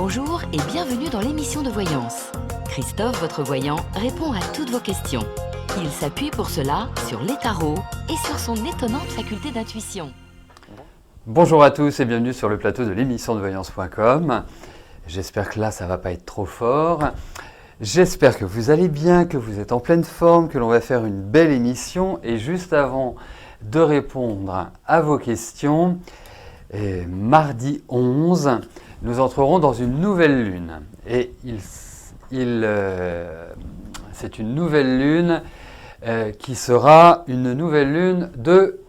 Bonjour et bienvenue dans l'émission de voyance. Christophe, votre voyant, répond à toutes vos questions. Il s'appuie pour cela sur les tarots et sur son étonnante faculté d'intuition. Bonjour à tous et bienvenue sur le plateau de l'émission de voyance.com. J'espère que là, ça ne va pas être trop fort. J'espère que vous allez bien, que vous êtes en pleine forme, que l'on va faire une belle émission. Et juste avant de répondre à vos questions, mardi 11, nous entrerons dans une nouvelle lune. Et c'est une nouvelle lune qui sera une nouvelle lune de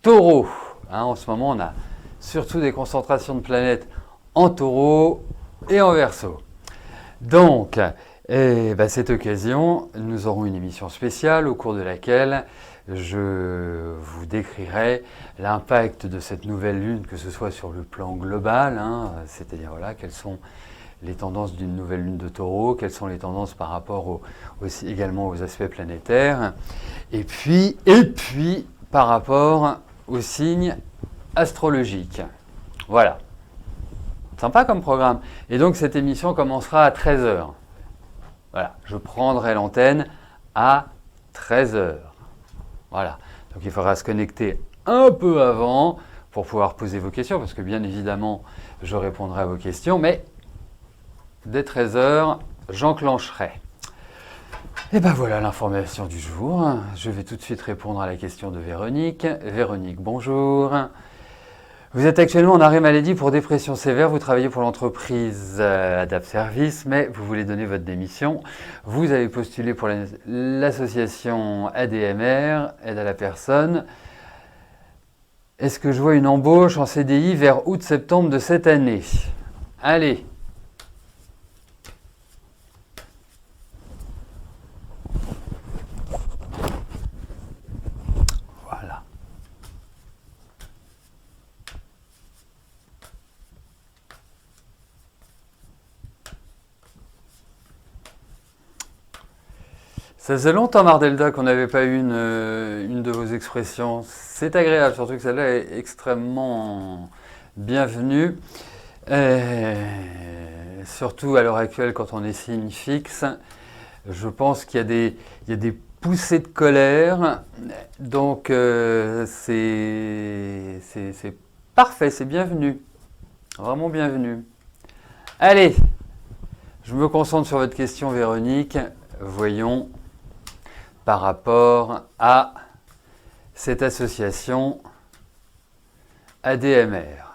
Taureau. En ce moment, on a surtout des concentrations de planètes en Taureau et en Verseau. Donc, cette occasion, nous aurons une émission spéciale au cours de laquelle je vous décrirai l'impact de cette nouvelle lune, que ce soit sur le plan global, c'est-à-dire quelles sont les tendances d'une nouvelle lune de Taureau, quelles sont les tendances par rapport également aux aspects planétaires, et puis par rapport aux signes astrologiques. Voilà. Sympa comme programme. Et donc cette émission commencera à 13h. Voilà, je prendrai l'antenne à 13h. Voilà, donc il faudra se connecter un peu avant pour pouvoir poser vos questions, parce que bien évidemment, je répondrai à vos questions, mais dès 13h, j'enclencherai. Et ben voilà l'information du jour. Je vais tout de suite répondre à la question de Véronique. Véronique, bonjour. Vous êtes actuellement en arrêt maladie pour dépression sévère, vous travaillez pour l'entreprise Adapt Service, mais vous voulez donner votre démission. Vous avez postulé pour l'association ADMR, Aide à la personne. Est-ce que je vois une embauche en CDI vers août-septembre de cette année? Allez. Ça faisait longtemps, Mardelda, qu'on n'avait pas eu une de vos expressions. C'est agréable, surtout que celle-là est extrêmement bienvenue. Surtout à l'heure actuelle, quand on est signe fixe, je pense qu'il y a des poussées de colère. Donc, c'est parfait, c'est bienvenu. Vraiment bienvenu. Allez, je me concentre sur votre question, Véronique. Voyons par rapport à cette association ADMR.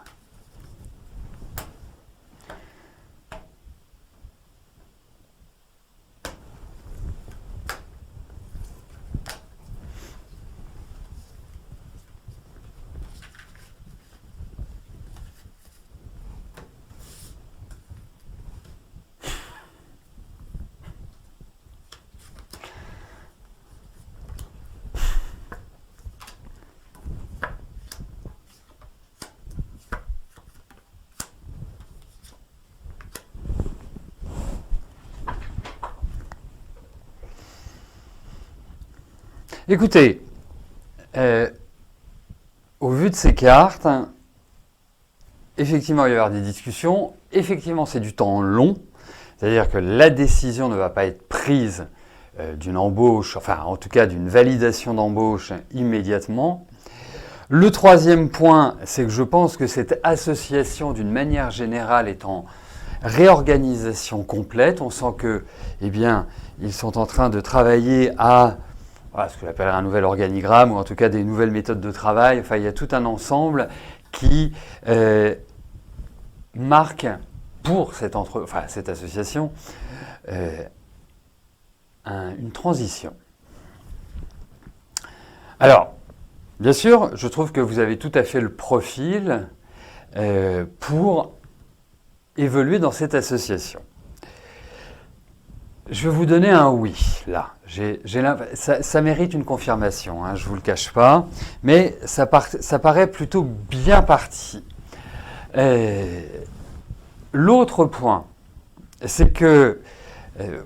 Écoutez, au vu de ces cartes, effectivement, il va y avoir des discussions. Effectivement, c'est du temps long. C'est-à-dire que la décision ne va pas être prise d'une embauche, enfin, en tout cas, d'une validation d'embauche immédiatement. Le troisième point, c'est que je pense que cette association, d'une manière générale, est en réorganisation complète. On sent que, ils sont en train de travailler à ce que j'appellerais un nouvel organigramme, ou en tout cas des nouvelles méthodes de travail. Enfin, il y a tout un ensemble qui marque pour cette association une transition. Alors, bien sûr, je trouve que vous avez tout à fait le profil pour évoluer dans cette association. Je vais vous donner un oui, là. Ça mérite une confirmation, je ne vous le cache pas, mais ça paraît plutôt bien parti. L'autre point, c'est que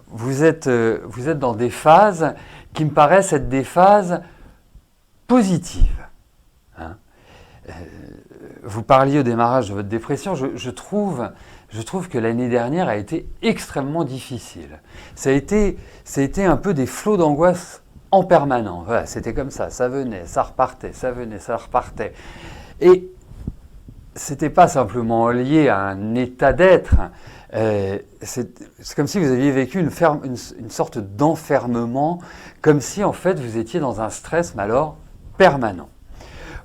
vous êtes dans des phases qui me paraissent être des phases positives. vous parliez au démarrage de votre dépression, je trouve que l'année dernière a été extrêmement difficile. Ça a été un peu des flots d'angoisse en permanence. Voilà, c'était comme ça venait, ça repartait, ça venait, ça repartait. Et c'était pas simplement lié à un état d'être, c'est comme si vous aviez vécu une sorte d'enfermement, comme si en fait vous étiez dans un stress, mais alors permanent.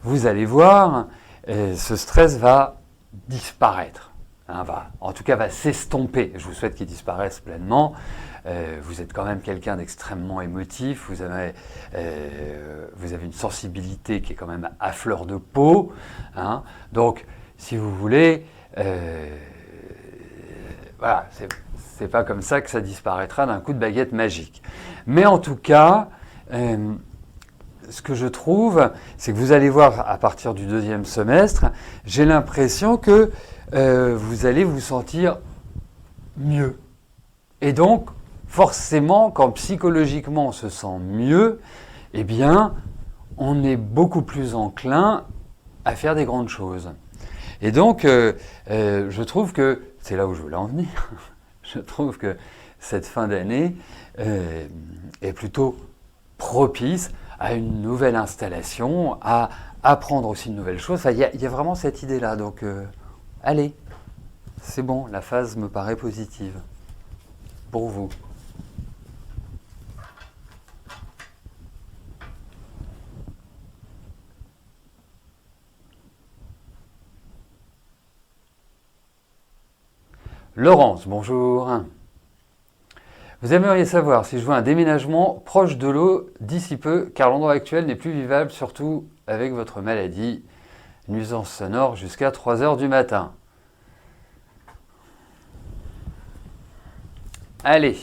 Vous allez voir, ce stress va disparaître, hein, en tout cas va s'estomper. Je vous souhaite qu'il disparaisse pleinement. Vous êtes quand même quelqu'un d'extrêmement émotif, vous avez une sensibilité qui est quand même à fleur de peau, hein. Donc si vous voulez, voilà, c'est pas comme ça que ça disparaîtra d'un coup de baguette magique. Mais en tout cas, ce que je trouve, c'est que vous allez voir à partir du deuxième semestre, j'ai l'impression que vous allez vous sentir mieux. Et donc, forcément, quand psychologiquement on se sent mieux, eh bien, on est beaucoup plus enclin à faire des grandes choses. Et donc, je trouve que, c'est là où je voulais en venir, je trouve que cette fin d'année est plutôt propice à une nouvelle installation, à apprendre aussi de nouvelles choses. Enfin, il y a vraiment cette idée-là. Donc, allez, c'est bon, la phase me paraît positive. Pour vous. Laurence, bonjour. Vous aimeriez savoir si je vois un déménagement proche de l'eau d'ici peu, car l'endroit actuel n'est plus vivable, surtout avec votre maladie. Nuisance sonore jusqu'à 3 h du matin. Allez.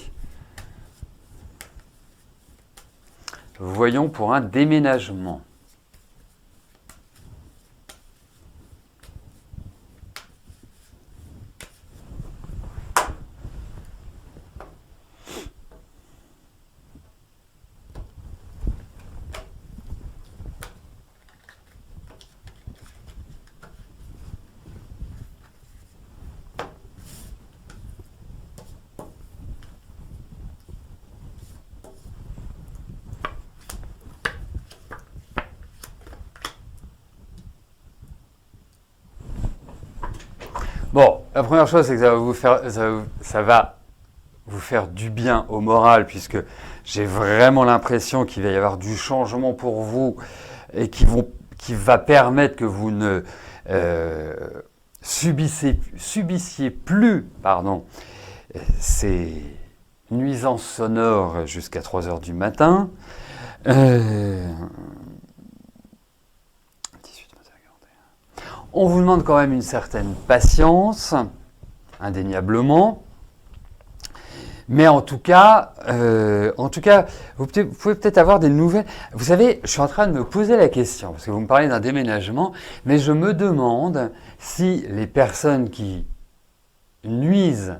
Voyons pour un déménagement. Bon, la première chose, c'est que ça va vous faire du bien au moral, puisque j'ai vraiment l'impression qu'il va y avoir du changement pour vous et qui va permettre que vous ne subissiez plus ces nuisances sonores jusqu'à 3 h du matin. 18, 21, 41. On vous demande quand même une certaine patience, indéniablement. Mais en tout cas, vous pouvez peut-être avoir des nouvelles. Vous savez, je suis en train de me poser la question, parce que vous me parlez d'un déménagement, mais je me demande si les personnes qui nuisent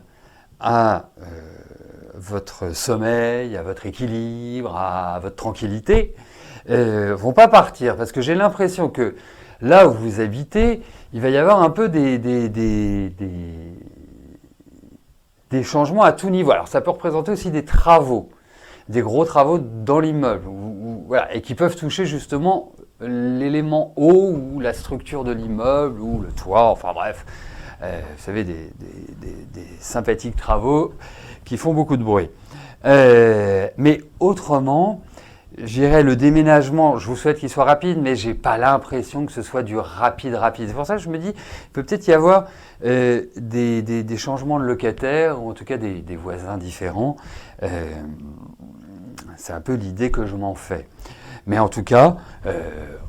à votre sommeil, à votre équilibre, à votre tranquillité, vont pas partir. Parce que j'ai l'impression que là où vous habitez, il va y avoir un peu des changements à tout niveau. Alors ça peut représenter aussi des travaux, des gros travaux dans l'immeuble, voilà, et qui peuvent toucher justement l'élément haut ou la structure de l'immeuble ou le toit, enfin bref, vous savez, des sympathiques travaux qui font beaucoup de bruit. Mais autrement, je dirais le déménagement, je vous souhaite qu'il soit rapide, mais j'ai pas l'impression que ce soit du rapide. C'est pour ça que je me dis, il peut peut-être y avoir des changements de locataires, ou en tout cas des voisins différents. C'est un peu l'idée que je m'en fais. Mais en tout cas,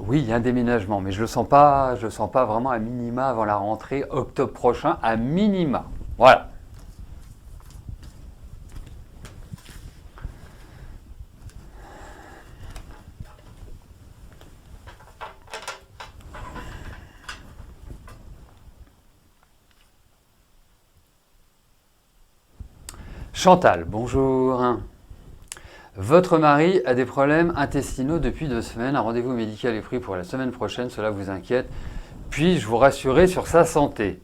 oui, il y a un déménagement, mais je le sens pas vraiment à minima avant la rentrée, octobre prochain, à minima. Voilà. Chantal, bonjour. Votre mari a des problèmes intestinaux depuis 2 semaines. Un rendez-vous médical est pris pour la semaine prochaine. Cela vous inquiète. puis-je vous rassurer sur sa santé?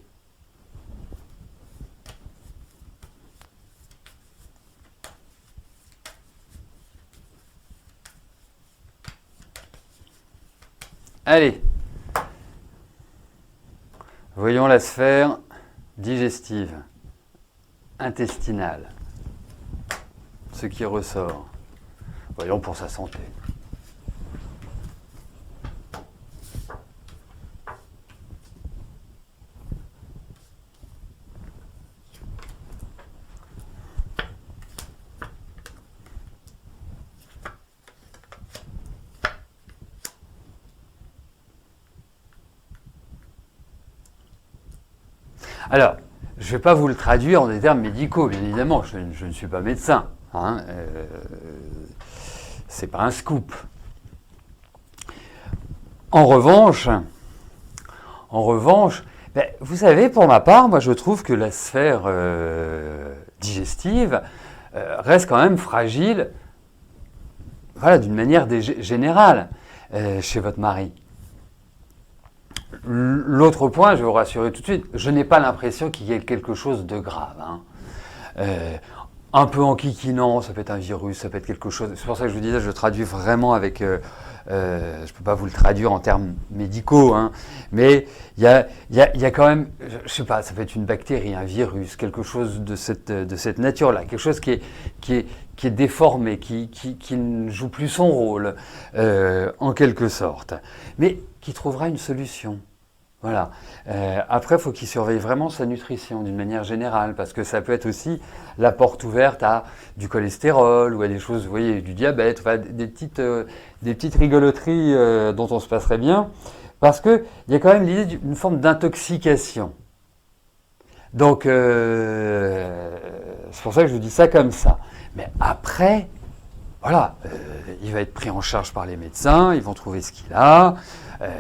Allez, voyons la sphère digestive, intestinale, ce qui ressort. Voyons pour sa santé. Alors, je ne vais pas vous le traduire en des termes médicaux, bien évidemment, je ne suis pas médecin. Hein, c'est pas un scoop. En revanche, ben, vous savez, pour ma part, moi je trouve que la sphère digestive reste quand même fragile, voilà, d'une manière générale, chez votre mari. L'autre point, je vais vous rassurer tout de suite, je n'ai pas l'impression qu'il y ait quelque chose de grave. Hein. Un peu enquiquinant, ça peut être un virus, ça peut être quelque chose. C'est pour ça que je vous disais, je traduis vraiment avec. Je ne peux pas vous le traduire en termes médicaux, hein, mais il y a quand même, je ne sais pas, ça peut être une bactérie, un virus, quelque chose de cette nature-là, quelque chose qui est déformé, qui ne joue plus son rôle, en quelque sorte, mais qui trouvera une solution. Voilà. Après, il faut qu'il surveille vraiment sa nutrition d'une manière générale, parce que ça peut être aussi la porte ouverte à du cholestérol ou à des choses, vous voyez, du diabète, enfin, des petites rigoloteries dont on se passerait bien, parce qu'il y a quand même l'idée d'une forme d'intoxication. Donc, c'est pour ça que je vous dis ça comme ça. Mais après, voilà, il va être pris en charge par les médecins, ils vont trouver ce qu'il a.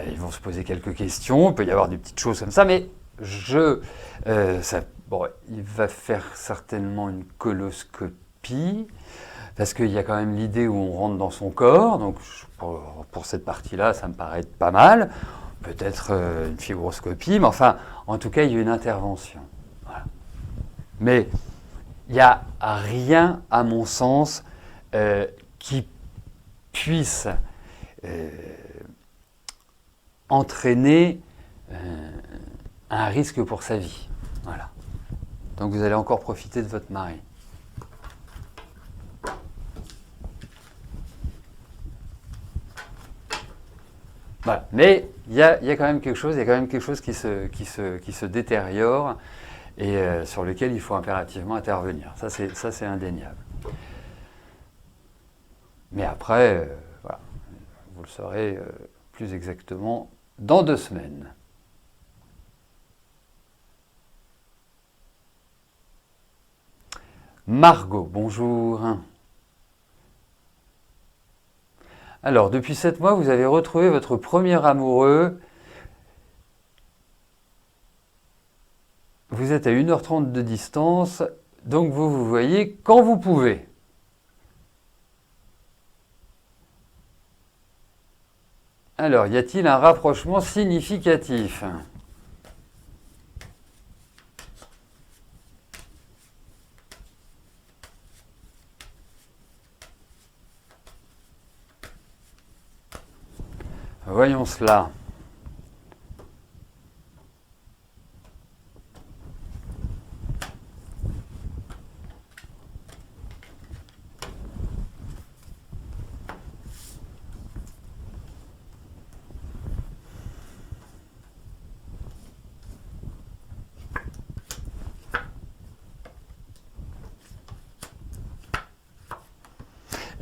Ils vont se poser quelques questions, il peut y avoir des petites choses comme ça, mais il va faire certainement une coloscopie, parce qu'il y a quand même l'idée où on rentre dans son corps, donc pour cette partie-là, ça me paraît pas mal, peut-être une fibroscopie, mais enfin, en tout cas, il y a une intervention. Voilà. Mais il n'y a rien, à mon sens, qui puisse entraîner un risque pour sa vie. Voilà. Donc vous allez encore profiter de votre mari. Voilà. Mais il y a quand même quelque chose, qui se détériore et sur lequel il faut impérativement intervenir. Ça c'est indéniable. Mais après, voilà, vous le saurez plus exactement dans 2 semaines. Margot, bonjour. Alors, depuis 7 mois, vous avez retrouvé votre premier amoureux. Vous êtes à 1h30 de distance, donc vous vous voyez quand vous pouvez. Alors, y a-t-il un rapprochement significatif? Voyons cela.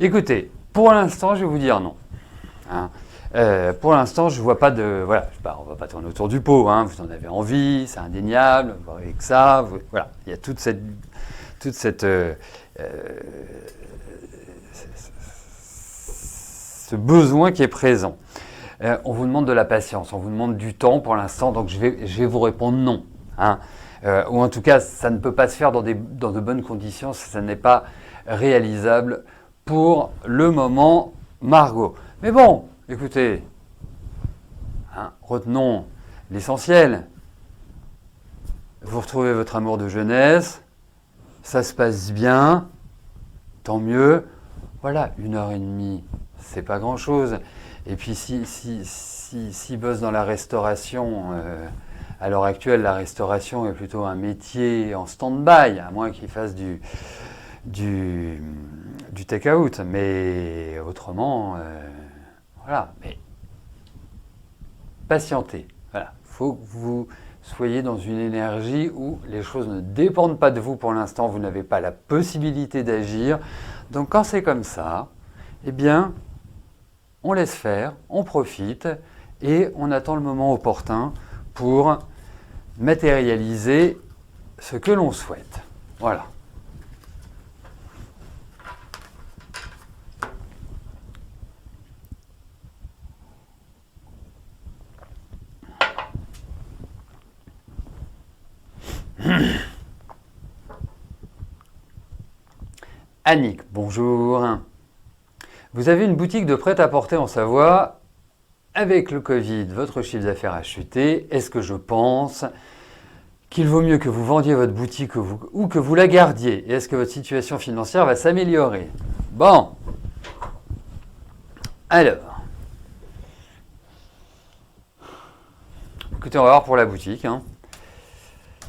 Écoutez, pour l'instant, je vais vous dire non. Hein. Pour l'instant, je ne vois pas de... Voilà, on ne va pas tourner autour du pot. Hein. Vous en avez envie, c'est indéniable. Vous voyez que ça, voilà. Il y a toute cette ce besoin qui est présent. On vous demande de la patience, on vous demande du temps pour l'instant, donc je vais vous répondre non. Hein. Ou en tout cas, ça ne peut pas se faire dans de bonnes conditions, ça n'est pas réalisable pour le moment, Margot. Mais bon, écoutez, hein, retenons l'essentiel. Vous retrouvez votre amour de jeunesse, ça se passe bien, tant mieux. Voilà, 1h30, c'est pas grand-chose. Et puis s'il bosse dans la restauration, à l'heure actuelle, la restauration est plutôt un métier en stand-by, à moins qu'il fasse du take-out. Mais autrement, voilà. Mais patientez. Voilà, il faut que vous soyez dans une énergie où les choses ne dépendent pas de vous pour l'instant, vous n'avez pas la possibilité d'agir. Donc quand c'est comme ça, eh bien, on laisse faire, on profite et on attend le moment opportun pour matérialiser ce que l'on souhaite. Voilà. Annick, bonjour. Vous avez une boutique de prêt-à-porter en Savoie. Avec le Covid, votre chiffre d'affaires a chuté. Est-ce que je pense qu'il vaut mieux que vous vendiez votre boutique ou que vous la gardiez? Et est-ce que votre situation financière va s'améliorer? Bon. Alors. Écoutez, on va voir pour la boutique.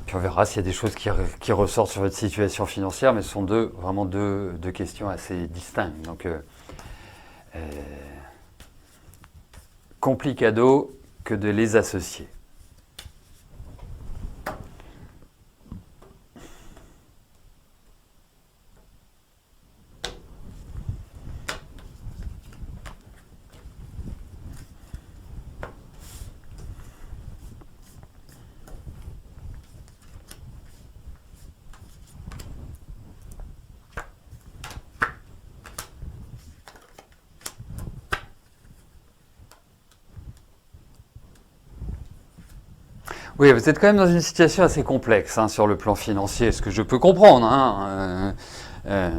Puis on verra s'il y a des choses qui ressortent sur votre situation financière, mais ce sont vraiment deux questions assez distinctes. Donc, complicado que de les associer. Oui, vous êtes quand même dans une situation assez complexe sur le plan financier, ce que je peux comprendre. De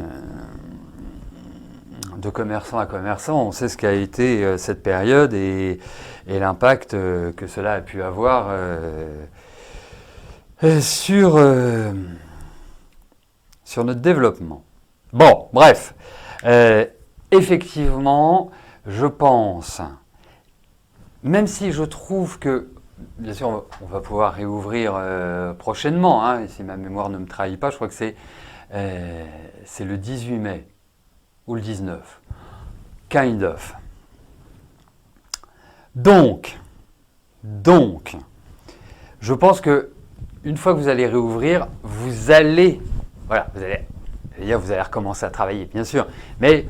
commerçant à commerçant, on sait ce qu'a été cette période et l'impact que cela a pu avoir sur notre développement. Bon, bref. Effectivement, je pense, même si je trouve que bien sûr, on va pouvoir réouvrir prochainement, si ma mémoire ne me trahit pas, je crois que c'est le 18 mai ou le 19. Kind of. Donc, je pense que une fois que vous allez réouvrir, vous allez recommencer à travailler, bien sûr, mais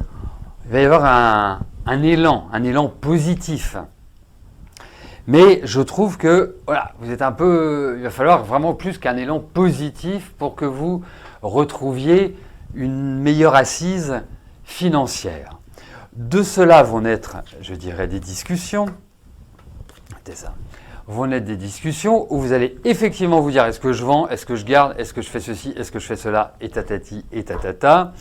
il va y avoir un élan positif. Mais je trouve que vous êtes il va falloir vraiment plus qu'un élan positif pour que vous retrouviez une meilleure assise financière. De cela vont naître, je dirais, des discussions. C'est ça. Vont naître des discussions où vous allez effectivement vous dire est-ce que je vends, est-ce que je garde, est-ce que je fais ceci, est-ce que je fais cela, et tatati, et tatata.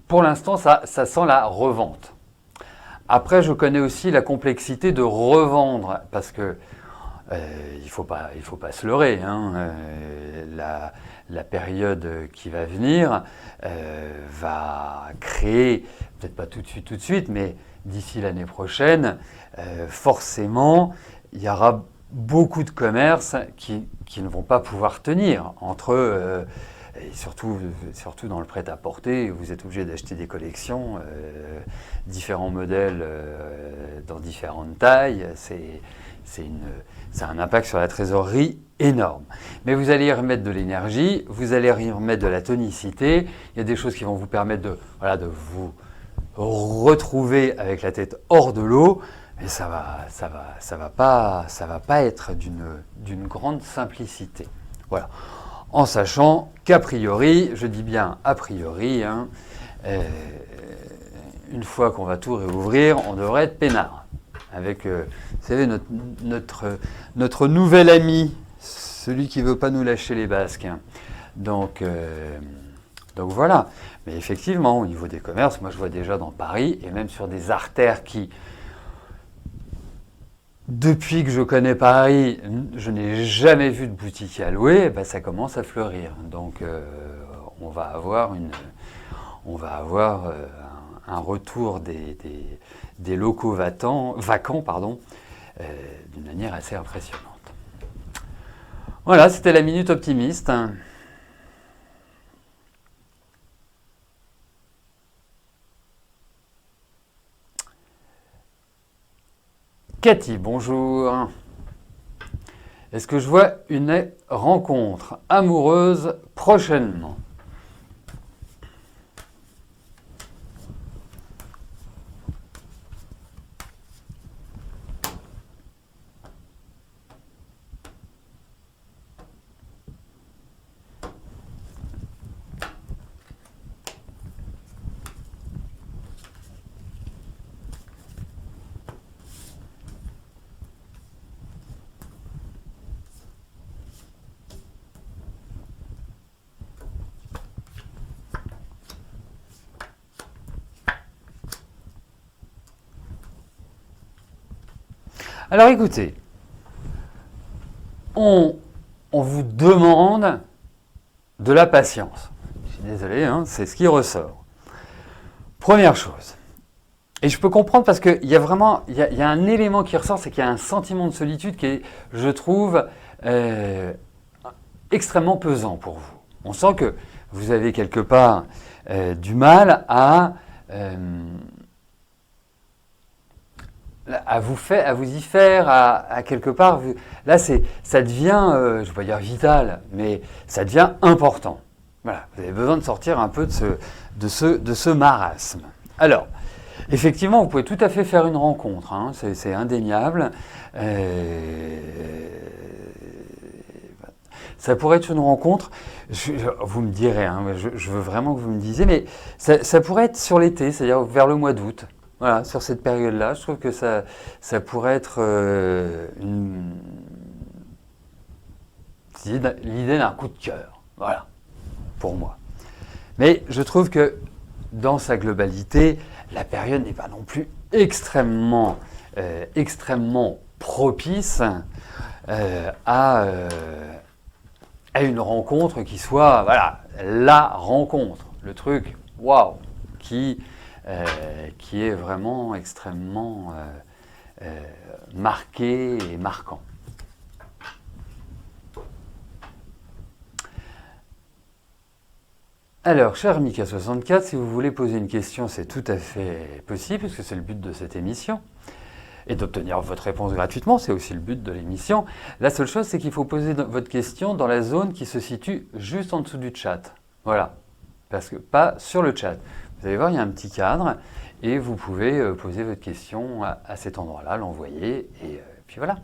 Pour l'instant, ça sent la revente. Après, je connais aussi la complexité de revendre, parce que il faut pas se leurrer. La période qui va venir va créer, peut-être pas tout de suite, mais d'ici l'année prochaine, forcément, il y aura beaucoup de commerces qui ne vont pas pouvoir tenir entre et surtout dans le prêt-à-porter, vous êtes obligé d'acheter des collections, différents modèles dans différentes tailles. C'est un impact sur la trésorerie énorme. Mais vous allez y remettre de l'énergie, vous allez y remettre de la tonicité. Il y a des choses qui vont vous permettre de vous retrouver avec la tête hors de l'eau. Mais ça va pas être d'une grande simplicité. Voilà. En sachant qu'a priori, je dis bien a priori, une fois qu'on va tout réouvrir, on devrait être peinard. Avec, vous savez, notre nouvel ami, celui qui ne veut pas nous lâcher les basques. Donc, Donc voilà. Mais effectivement, au niveau des commerces, moi je vois déjà dans Paris, et même sur des artères qui, depuis que je connais Paris, je n'ai jamais vu de boutique à louer, ben ça commence à fleurir. Donc on va avoir un retour des locaux vacants d'une manière assez impressionnante. Voilà, c'était la Minute Optimiste. Cathy, bonjour. Est-ce que je vois une rencontre amoureuse prochainement? Alors écoutez, on vous demande de la patience. Je suis désolé, hein, c'est ce qui ressort. Première chose, et je peux comprendre parce qu'il y a vraiment il y a un élément qui ressort, c'est qu'il y a un sentiment de solitude qui est, je trouve, extrêmement pesant pour vous. On sent que vous avez quelque part du mal à vous y faire, à quelque part. Là, ça devient, je ne vais pas dire vital, mais ça devient important. Voilà, vous avez besoin de sortir un peu de ce marasme. Alors, effectivement, vous pouvez tout à fait faire une rencontre, hein, c'est indéniable. Ça pourrait être une rencontre, vous me direz, hein, je veux vraiment que vous me disiez, mais ça pourrait être sur l'été, c'est-à-dire vers le mois d'août. Voilà, sur cette période-là, je trouve que ça pourrait être l'idée d'un coup de cœur. Voilà, pour moi. Mais je trouve que dans sa globalité, la période n'est pas non plus extrêmement propice à une rencontre qui soit, voilà, la rencontre, le truc, waouh, qui est vraiment extrêmement marqué et marquant. Alors, cher Mika64, si vous voulez poser une question, c'est tout à fait possible, puisque c'est le but de cette émission. Et d'obtenir votre réponse gratuitement, c'est aussi le but de l'émission. La seule chose, c'est qu'il faut poser votre question dans la zone qui se situe juste en dessous du chat. Voilà, parce que pas sur le chat. Vous allez voir, il y a un petit cadre et vous pouvez poser votre question à cet endroit-là, l'envoyer et puis voilà.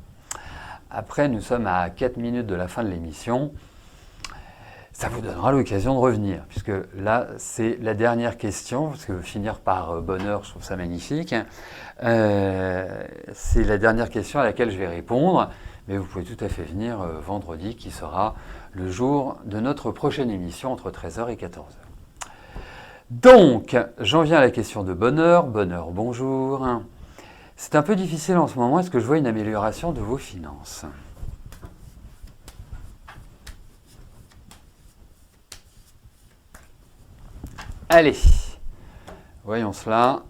Après, nous sommes à 4 minutes de la fin de l'émission. Ça vous donnera l'occasion de revenir, puisque là, c'est la dernière question, parce que finir par bonheur, je trouve ça magnifique. C'est la dernière question à laquelle je vais répondre, mais vous pouvez tout à fait venir vendredi, qui sera le jour de notre prochaine émission, entre 13h et 14h. Donc, j'en viens à la question de bonheur. Bonheur, bonjour. C'est un peu difficile en ce moment, est-ce que je vois une amélioration de vos finances ? Allez, voyons cela.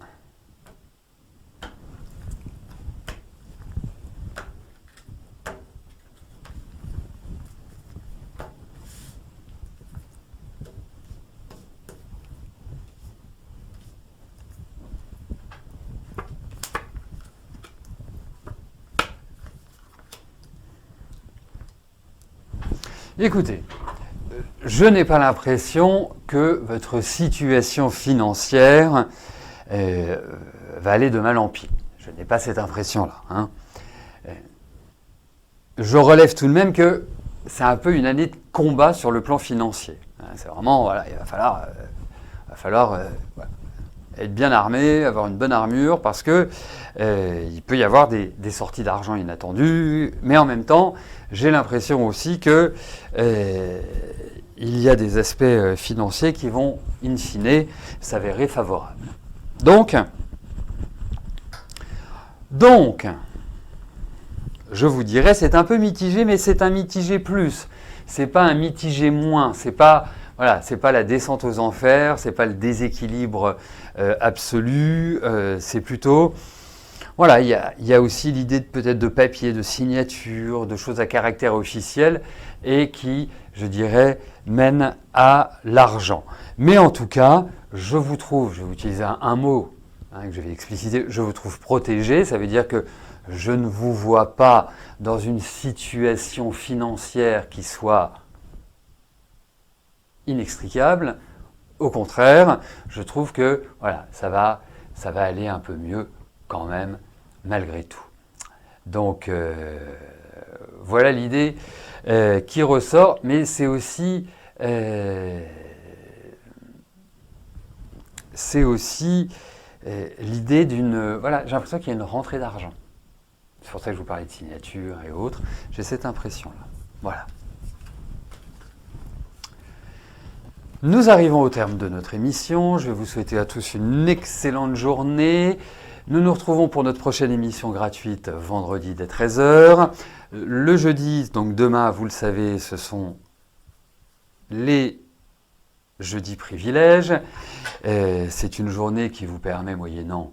Écoutez, je n'ai pas l'impression que votre situation financière va aller de mal en pis. Je n'ai pas cette impression-là. Hein. Je relève tout de même que c'est un peu une année de combat sur le plan financier. C'est vraiment, voilà, il va falloir voilà, être bien armé, avoir une bonne armure, parce que il peut y avoir des sorties d'argent inattendues, mais en même temps, j'ai l'impression aussi que il y a des aspects financiers qui vont, in fine, s'avérer favorables. Donc, je vous dirais, c'est un peu mitigé, mais c'est un mitigé plus. C'est pas un mitigé moins. C'est pas la descente aux enfers, c'est pas le déséquilibre absolu. C'est plutôt, voilà, il y a aussi l'idée peut-être de papier, de signature, de choses à caractère officiel et qui, je dirais, mènent à l'argent. Mais en tout cas, je vous trouve, je vais utiliser un mot que je vais expliciter, je vous trouve protégé. Ça veut dire que je ne vous vois pas dans une situation financière qui soit inextricable. Au contraire, je trouve que voilà, ça va aller un peu mieux quand même, malgré tout. Donc voilà l'idée qui ressort, mais c'est aussi l'idée d'une... Voilà, j'ai l'impression qu'il y a une rentrée d'argent. C'est pour ça que je vous parlais de signature et autres. J'ai cette impression-là. Voilà. Nous arrivons au terme de notre émission. Je vais vous souhaiter à tous une excellente journée. Nous nous retrouvons pour notre prochaine émission gratuite vendredi dès 13h. Le jeudi, donc demain, vous le savez, ce sont les jeudis privilèges. C'est une journée qui vous permet, moyennant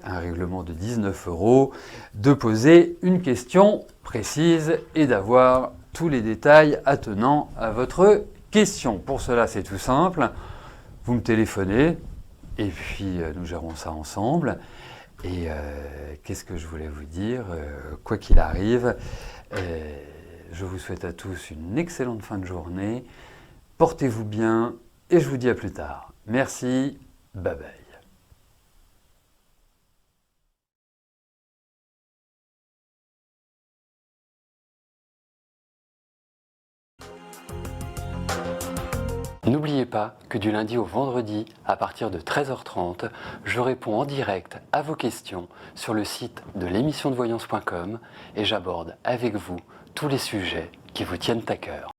un règlement de 19 €, de poser une question précise et d'avoir tous les détails attenant à votre question. Pour cela, c'est tout simple. Vous me téléphonez et puis nous gérons ça ensemble. Et qu'est-ce que je voulais vous dire? Quoi qu'il arrive, je vous souhaite à tous une excellente fin de journée. Portez-vous bien et je vous dis à plus tard. Merci, bye bye. N'oubliez pas que du lundi au vendredi, à partir de 13h30, je réponds en direct à vos questions sur le site de l'émissiondevoyance.com et j'aborde avec vous tous les sujets qui vous tiennent à cœur.